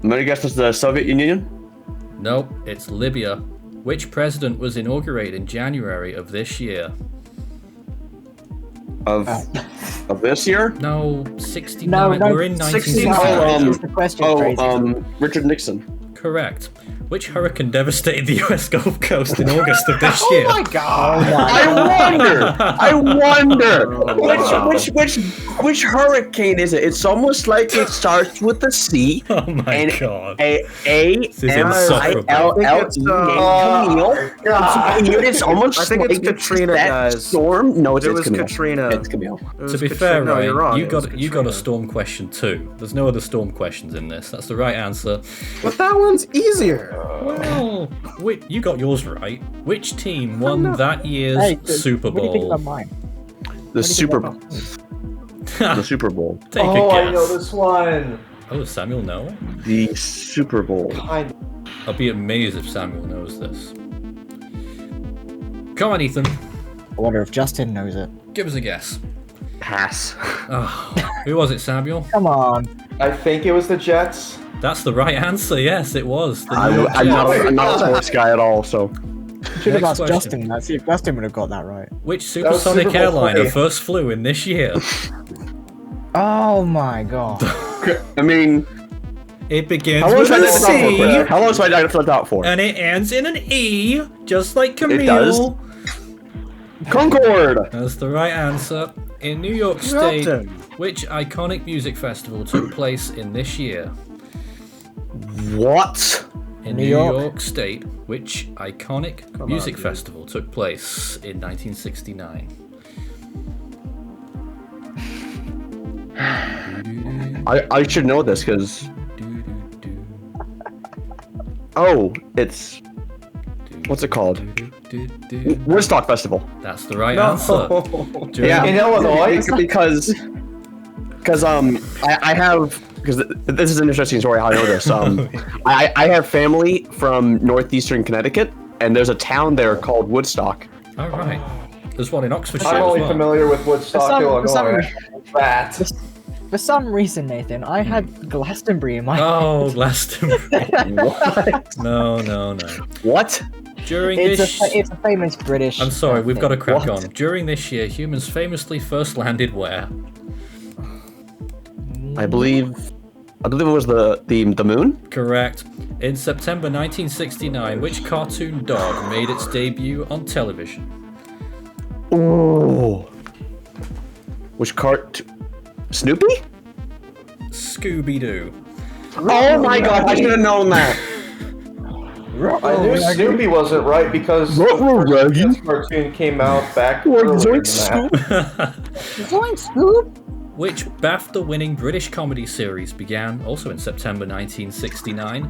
I'm gonna guess it's the Soviet Union.
Nope, it's Libya. Which president was inaugurated in January of this year?
Of this year.
No, 69.
No,
We're in
69.
1969.
Is the question crazy?
Richard Nixon.
Correct. Which hurricane devastated the US Gulf Coast in August of this year?
Oh my god!
I wonder which hurricane is it? It's almost like it starts with a C
Oh my
and
god.
A
is insufferable.
Camille. It's almost
I think
like
it's Katrina,
that
guys.
storm. No, it's
It was
Camille.
Katrina.
It's Camille.
It was
To be
Katrina.
fair,
No,
Ryan,
you're wrong.
you
It was
got a
Katrina.
storm question too. There's no other storm questions in this. That's the right answer.
But that one's easier.
Well, you got yours right. Which team won that year's
Hey,
Super
What do you think about
Bowl?
mine?
The Super
Bowl.
the Super Bowl.
Take a
Oh, I know
guess.
this one.
Oh, does Samuel know it?
The Super Bowl.
I'll be amazed if Samuel knows this. Come on, Ethan.
I wonder if Justin knows it.
Give us a guess.
Pass.
Oh, who was it, Samuel?
Come on.
I think it was the Jets.
That's the right answer. Yes, it was. The New York
I'm
Jets.
not a sports guy at all, so.
Should have
Next
asked
question.
Justin. Let's see if Justin would have got that right.
Which
was
supersonic
Super Bowl
airliner
20.
first flew in this year?
Oh my god.
I mean,
It begins
how long
with
should I
a
flip out for?
C,
How long should I flip out for?
and it ends in an E, just like Camille.
does. Concord.
That's the right answer. In New York State,
Justin.
which iconic music festival took place in this year?
What?
In
New
New
York.
York State, which iconic music festival took place in 1969?
I should know this because. Oh, it's what's it called? Woodstock Festival.
That's the right answer. During-
Yeah.
In Illinois?
because I have because this is an interesting story how I know this. I have family from northeastern Connecticut, and there's a town there called Woodstock.
All right. There's one in Oxfordshire
I'm
as
only
well.
familiar with Woodstock,
For some
Illinois. That.
For some reason, Nathan, I had Glastonbury in my
Oh, Glastonbury.
What?
No.
What?
During
It's
this...
a famous British.
I'm sorry, we've got to crack
What?
on. During this year, humans famously first landed where?
I believe it was the moon.
Correct. In September 1969, which cartoon dog made its debut on television?
Oh. Which cart? Snoopy?
Scooby-Doo.
Oh my god, I should have known that.
I knew Snoopy wasn't right because the first cartoon came out back earlier than that.
Zoink, Scoop!
Which BAFTA-winning British comedy series began also in September 1969?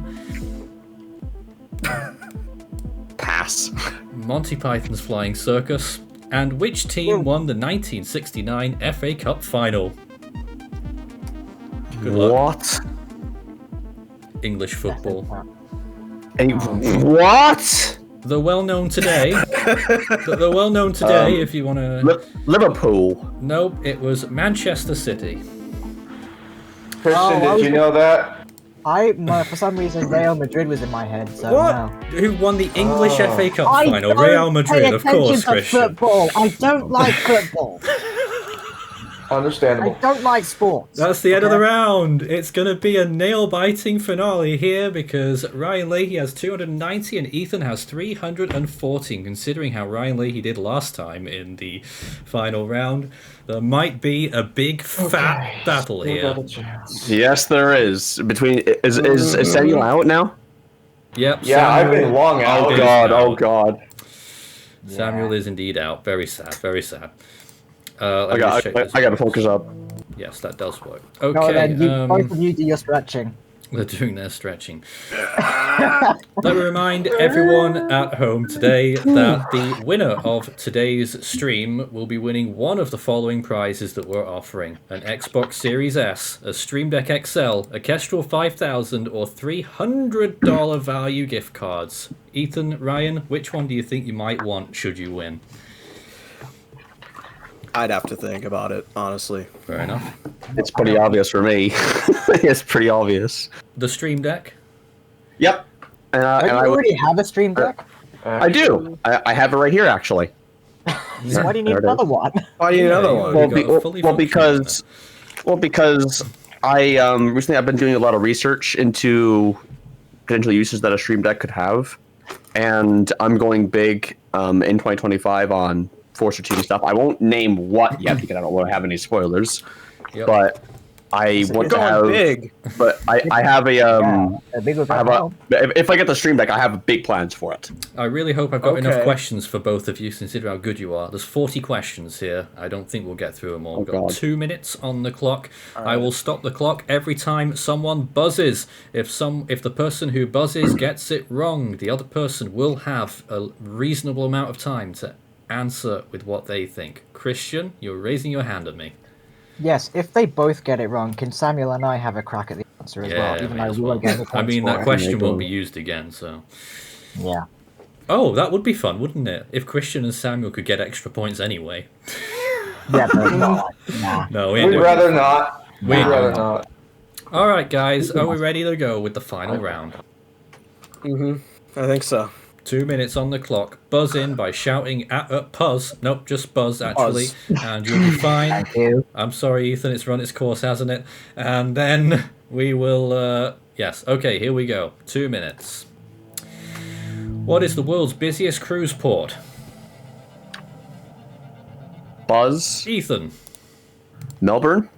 Pass.
Monty Python's Flying Circus. And which team won the 1969 FA Cup final? Good luck.
What?
English football.
What?
They're well known today. They're well known today. If you want to.
Liverpool.
Nope, it was Manchester City.
Christian, did you know that?
For some reason, Real Madrid was in my head, so
What?
no.
Who won the English FA Cup
I
final?
don't
Real Madrid,
pay
of course,
attention to
Christian.
football. I don't like football. I
Understandable.
don't like sports.
That's the end of the
okay?
round. It's going to be a nail-biting finale here because Ryan Leahy has 290 and Ethan has 314. Considering how Ryan Leahy did last time in the final round, there might be a big fat battle
We
here.
got a chance.
Yes, there is. Is Samuel out now?
Yep.
Yeah, I've been long out.
Oh god!
out.
Oh god!
Samuel is indeed out. Very sad. Very sad.
I
Let me just check this.
got to focus up.
Yes, that does work.
Go
Okay.
then, both of you do your stretching.
They're doing their stretching. Let me remind everyone at home today that the winner of today's stream will be winning one of the following prizes that we're offering: an Xbox Series S, a Stream Deck XL, a Kestrel 5000, or $300 value gift cards. Ethan, Ryan, which one do you think you might want should you win?
I'd have to think about it, honestly.
Fair enough.
It's pretty obvious for me. It's pretty obvious.
The Stream Deck?
Yep. And
Don't you already have a stream deck?
I do. I have it right here, actually.
So why do you need
There it
another
is.
one?
Why do you need
Yeah,
another
you
one?
already got a fully functioning
because I recently I've been doing a lot of research into potential uses that a Stream Deck could have, and I'm going big in 2025 on Force Team stuff. I won't name what yet because I don't want to have any spoilers,
Yep.
but I
So
want
you're
to
going
have.
big.
But I have a
A big
I have a, if I get the Stream Deck, I have big plans for it.
I really hope I've got enough
Okay.
questions for both of you, considering how good you are. There's 40 questions here. I don't think we'll get through them all.
Oh,
We've got
God.
2 minutes on the clock. I will stop the clock every time someone buzzes. If the person who buzzes gets it wrong, the other person will have a reasonable amount of time to answer with what they think. Christian, you're raising your hand at me.
Yes, if they both get it wrong, can Samuel and I have a crack at the answer as well? Even
may
though
as
we
well.
won't get the
I
points
mean,
for
that
it.
question won't be used again, so...
Yeah.
Oh, that would be fun, wouldn't it? If Christian and Samuel could get extra points anyway.
Yeah, but nah.
No, we ain't
We'd
doing
rather
that.
not.
We
We'd
ain't
rather
doing that.
not.
All right, guys, are we ready to go with the final round?
I think so.
2 minutes on the clock. Buzz in by shouting at Puzz. Nope, just Buzz, actually. And you'll be fine.
Thank you.
I'm sorry, Ethan, it's run its course, hasn't it? And then we will... yes, okay, here we go. 2 minutes. What is the world's busiest cruise port?
Buzz,
Ethan.
Melbourne,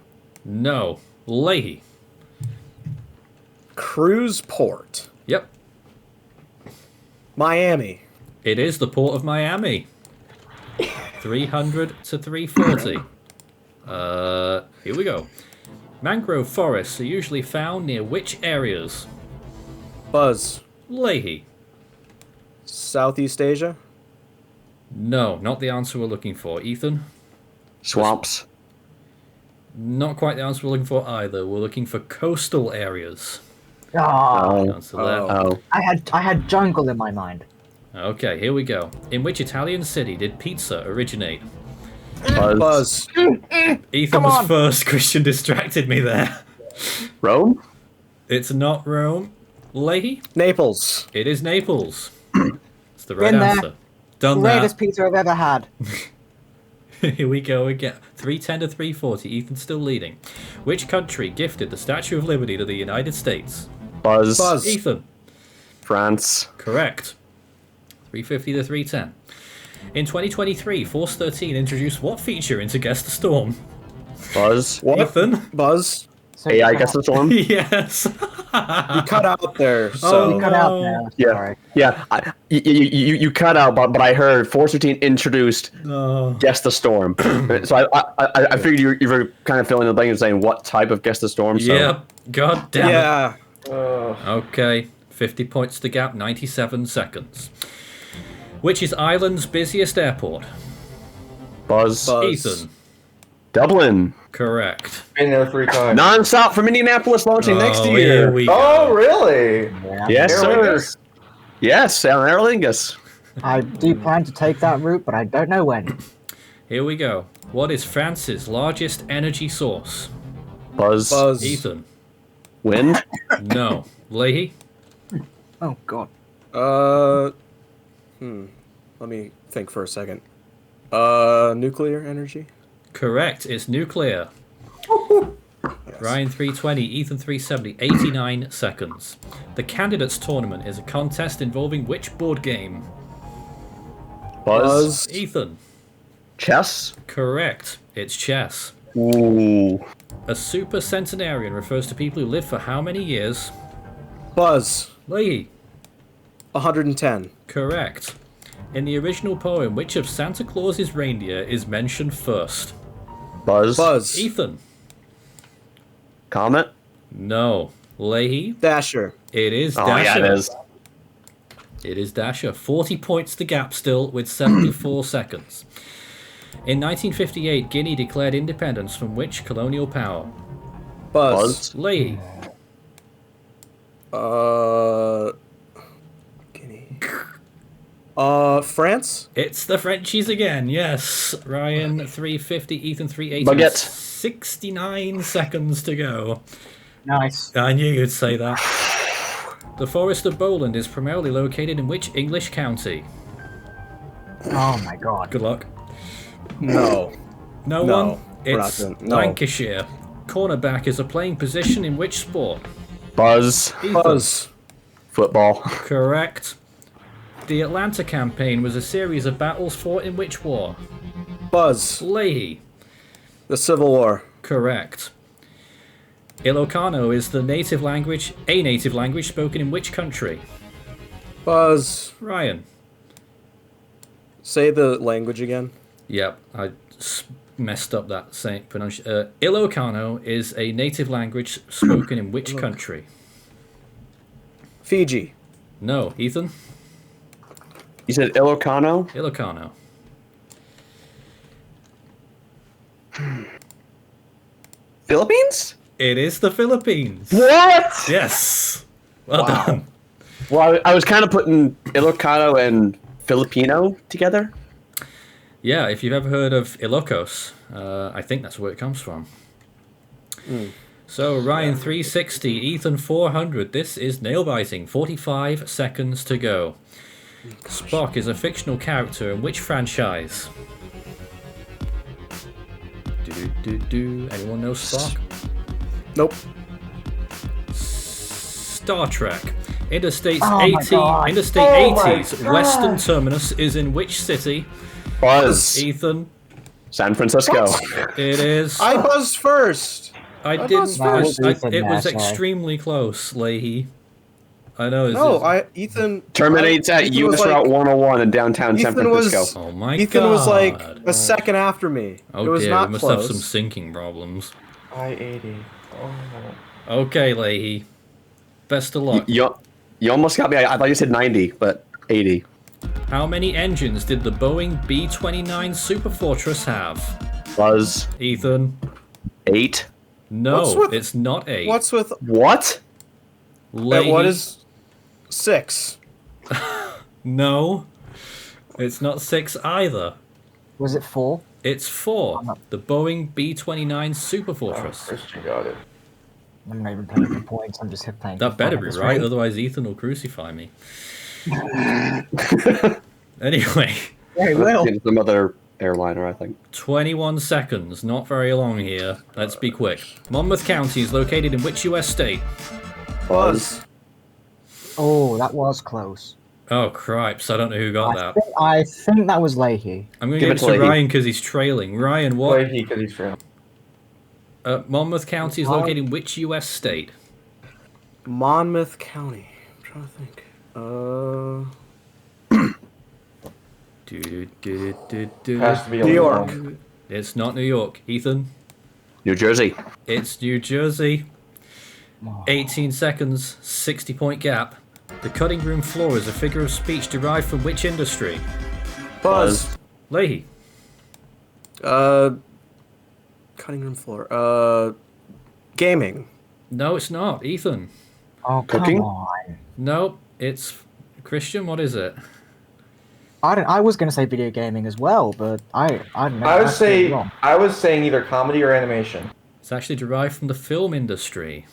No. Leahy.
Cruise port.
Yep.
Miami.
It is the port of Miami. 300 to 340. Here we go. Mangrove forests are usually found near which areas?
Buzz.
Leahy.
Southeast Asia.
No, not the answer we're looking for. Ethan?
swamps.
Not quite the answer we're looking for either. We're looking for coastal areas.
Oh,
The answer there.
Oh,
I had jungle in my mind.
Okay, here we go. In which Italian city did pizza originate?
Buzz.
Ethan
Come
was
on.
first. Christian distracted me there.
Rome.
It's not Rome. Leahy?
Naples.
It is Naples. It's the right
In there.
answer. Done
Greatest
that.
pizza I've ever had.
Here we go again. 310 to 340. Ethan's still leading. Which country gifted the Statue of Liberty to the United States?
Buzz.
Buzz.
Ethan.
France.
Correct. 350 to 310. In 2023, Force 13 introduced what feature into Guess the Storm?
Buzz.
What?
Ethan?
Buzz.
So
AI
you
guess the storm.
Yes.
You cut out there.
Oh.
So
cut out there.
Yeah,
Sorry.
yeah. You cut out, but I heard Force 13 introduced
Oh.
Guess the Storm. So I figured you were kind of filling in the blank and saying what type of Guess the Storm. So.
Yep. God damn it.
yeah.
Okay. 50 points to gap, 97 seconds. Which is Ireland's busiest airport?
Buzz.
Buzz.
Ethan.
Dublin.
Correct.
Been there 3 times.
Non-stop from Indianapolis launching next
Oh,
year.
here we go.
Oh, really?
Yes,
Aer
sir.
Lingus?
Yes, on Aer Lingus.
I do plan to take that route, but I don't know when.
Here we go. What is France's largest energy source?
Buzz.
Ethan.
Wind.
No. Leahy?
Oh god.
Let me think for a second. Nuclear energy?
Correct. It's nuclear. Ryan 320, Ethan 370, 89 seconds. The Candidates Tournament is a contest involving which board game?
Buzz.
Ethan.
Chess.
Correct. It's chess.
Ooh.
A super centenarian refers to people who live for how many years?
Buzz.
Leahy.
110.
Correct. In the original poem, which of Santa Claus's reindeer is mentioned first?
Buzz.
Buzz.
Ethan.
Comet.
No. Leahy.
Dasher.
It is
Oh,
Dasher.
yeah, it is.
It is Dasher. 40 points to gap still with 74 seconds. In 1958, Guinea declared independence from which colonial power?
Buzz.
Leahy.
Guinea. France?
It's the Frenchies again, yes. Ryan 350, Ethan 380.
Baguette.
69 seconds to go.
Nice.
I knew you'd say that. The Forest of Bowland is primarily located in which English county?
Oh my god.
Good luck.
No.
No,
No,
one?
we're not
It's
doing- no.
Lancashire. Cornerback is a playing position in which sport?
Buzz.
Ethan.
Buzz.
Football.
Correct. The Atlanta campaign was a series of battles fought in which war?
Buzz.
Leahy.
The Civil War.
Correct. Ilocano is a native language spoken in which country?
Buzz.
Ryan.
Say the language again.
Yep, I messed up that pronunciation. Ilocano is a native language spoken in which country?
Fiji.
No, Ethan?
You said Ilocano?
Ilocano.
Philippines?
It is the Philippines.
What?
Yes. Well done.
Well, I was kind of putting Ilocano and Filipino together.
Yeah, if you've ever heard of Ilocos, I think that's where it comes from. So, Ryan 360, Ethan 400. This is nail biting. 45 seconds to go. Spock is a fictional character in which franchise? Anyone know Spock?
Nope.
Star Trek. Interstate
Oh my
80,
God.
Interstate
Oh my
80's
God.
western terminus is in which city?
Buzz.
Ethan.
San Francisco.
It is.
I buzzed first.
I didn't.
buzzed first.
It was
Ethan,
extremely close, Leahy. I know.
No, Ethan.
Terminates at
Ethan was
US Route
like,
101 in downtown San
Ethan was-
Francisco.
Oh my
Ethan
god.
was like a second after me.
Oh
it was
dear,
not
we must
close.
have some syncing problems.
I-80. Oh.
Okay, Leahy. Best of luck.
You almost got me. I thought you said 90, but 80.
How many engines did the Boeing B-29 Super Fortress have?
Buzz.
Ethan.
8.
No,
What's with-
it's not 8.
What's with
What?
Leahy.
what is 6?
No, it's not 6 either.
Was it 4?
It's 4. The Boeing B-29 Super Fortress.
Christian got it.
I'm not even playing for points. I'm just here playing.
That
for
better
fun
be
at this
right,
rate.
otherwise Ethan will crucify me. Anyway,
Yeah, he will.
It's some other airliner, I think.
21 seconds, not very long here. Let's be quick. Monmouth County is located in which US state?
Buzz.
Oh, that was close.
Oh, cripes, I don't know who got that.
I think that was Leahy.
I'm going to
Give
give
it
it
to
to
Leahy.
Ryan because he's trailing. Ryan, what?
Leahy, because he's from.
Monmouth County is located in which US state?
Monmouth County. I'm trying to think.
Has to be
New York.
It's not New York. Ethan?
New Jersey.
It's New Jersey. 18 seconds, 60-point gap. The cutting room floor is a figure of speech derived from which industry?
Buzz.
Leahy.
Cutting room floor. Gaming.
No, it's not. Ethan.
Oh,
Cooking?
come on.
Nope. It's Christian. What is it?
I was going to say video gaming as well, but I don't know.
I would
that's really
say
wrong.
I was saying either comedy or animation.
It's actually derived from the film industry.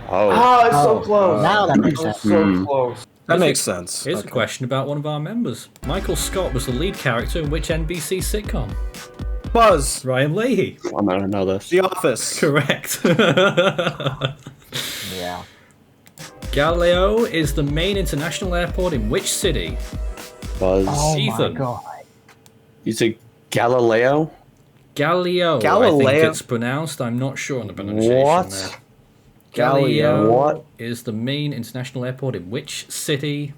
Oh.
Oh, it's so
Oh,
close.
now that makes
It's
sense.
so close.
That makes sense.
Here's a question about one of our members. Michael Scott was the lead character in which NBC sitcom?
Buzz.
Ryan Leahy.
I'm gonna know this.
The Office.
Correct.
Yeah.
Galileo is the main international airport in which city?
Buzz.
Oh
Ethan.
my god.
You say Galileo?
Galileo, I
Galileo?
think it's pronounced. I'm not sure on the pronunciation
What?
there.
Galileo.
Galileo
What?
is the main international airport in which city?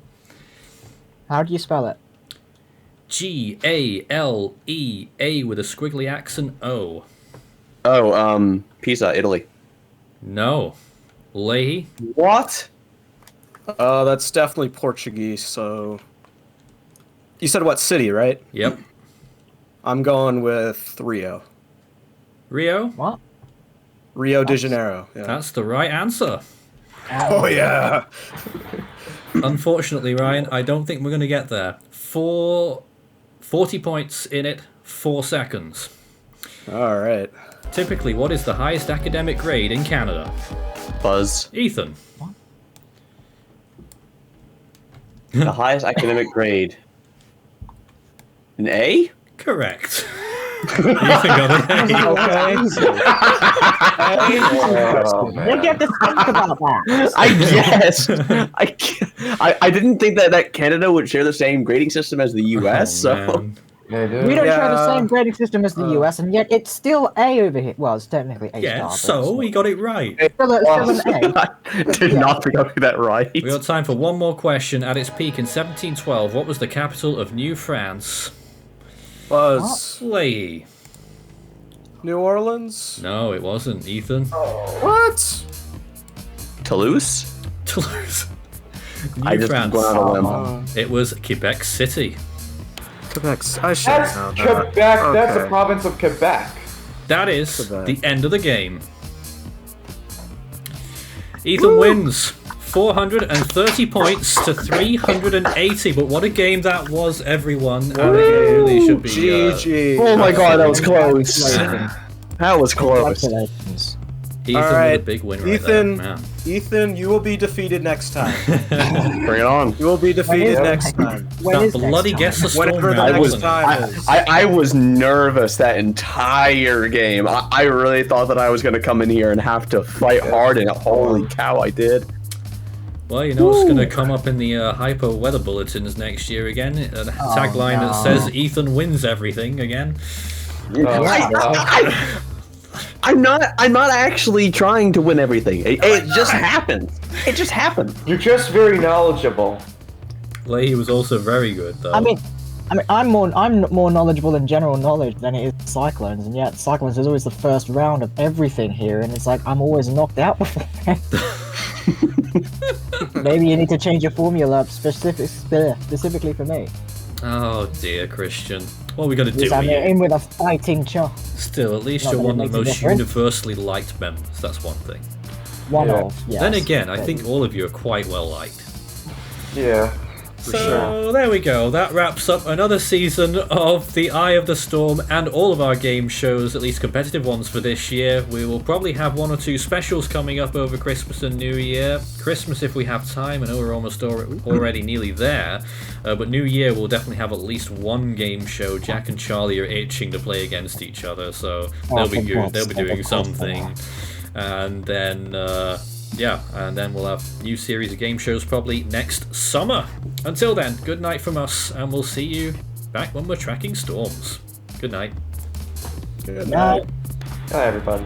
How do you spell it?
Galea with a squiggly accent O.
Oh, Pisa, Italy.
No. Leahy?
What?
That's definitely Portuguese, so... You said what city, right?
Yep.
I'm going with Rio.
Rio?
What?
Rio de Janeiro. Yeah.
That's the right answer.
Oh, yeah.
Unfortunately, Ryan, I don't think we're going to get there. 40 points in it, 4 seconds.
All right.
Typically, what is the highest academic grade in Canada?
Buzz.
Ethan.
The highest academic grade. An A?
Correct. Ethan got an A.
Oh,
What do you have to think about that?
I guess. I didn't think that Canada would share the same grading system as the U.S.
Oh,
so
man.
Yeah, dude.
We don't share the
Yeah.
same grading system as the US, and yet it's still A over here. Well, it's technically A
Yeah,
star.
so he got it right.
but it's still an A.
I did not think I would get that right.
We got time for one more question. At its peak in 1712, what was the capital of New France?
Buzz.
Leahy.
New Orleans?
No, it wasn't. Ethan.
What?
Toulouse?
Toulouse.
I
New
just
France.
went out on a limb.
It was Quebec City.
Quebec. I should
That's
know that.
Quebec. That's the
Okay.
province of Quebec.
That is
Quebec.
the end of the game. Ethan wins. 430 points to 380, but what a game that was, everyone. And it really should be.
GG.
Oh my god, that was close. That was close.
Congratulations.
Ethan
All
with a
right,
big win right
Ethan.
there. Man.
Ethan, you will be defeated next time.
Bring it on.
You will be defeated
When is
next
next
time.
When
That
is next
bloody
time?
Guess the Storm
Whenever the
round,
next
wasn't it?
time is.
I was nervous that entire game. I really thought that I was going to come in here and have to fight hard, and holy cow, I did.
Well, you know it's going to come up in the hyper weather bulletins next year again. A tagline that
no.
says Ethan wins everything again.
I'm not actually trying to win everything. It just happened. It just happened.
You're just very knowledgeable.
Leahy was also very good, though.
I mean, I'm more knowledgeable in general knowledge than it is Cyclones, and yet Cyclones is always the first round of everything here, and it's like I'm always knocked out before. Maybe you need to change your formula specifically for me.
Oh dear, Christian. What are we going to do
Because I'm
with you?
in with a fighting chance.
Still, at least
Not
you're
that it
one of the
makes a
most
difference.
universally liked members. That's one thing.
One
Yeah.
of, yes.
Then again, I
But-
think all of you are quite well liked.
Yeah.
So there we go. That wraps up another season of the Eye of the Storm and all of our game shows, at least competitive ones for this year. We will probably have 1 or 2 specials coming up over Christmas and New Year. Christmas if we have time. I know we're almost already nearly there. But New Year we'll definitely have at least one game show. Jack and Charlie are itching to play against each other, so they'll be
for
good.
God's
They'll be
sake,
doing
of course they
something.
are.
And then and then we'll have new series of game shows probably next summer. Until then, good night from us, and we'll see you back when we're tracking storms. Good night.
Good
Night.
Hi, everybody.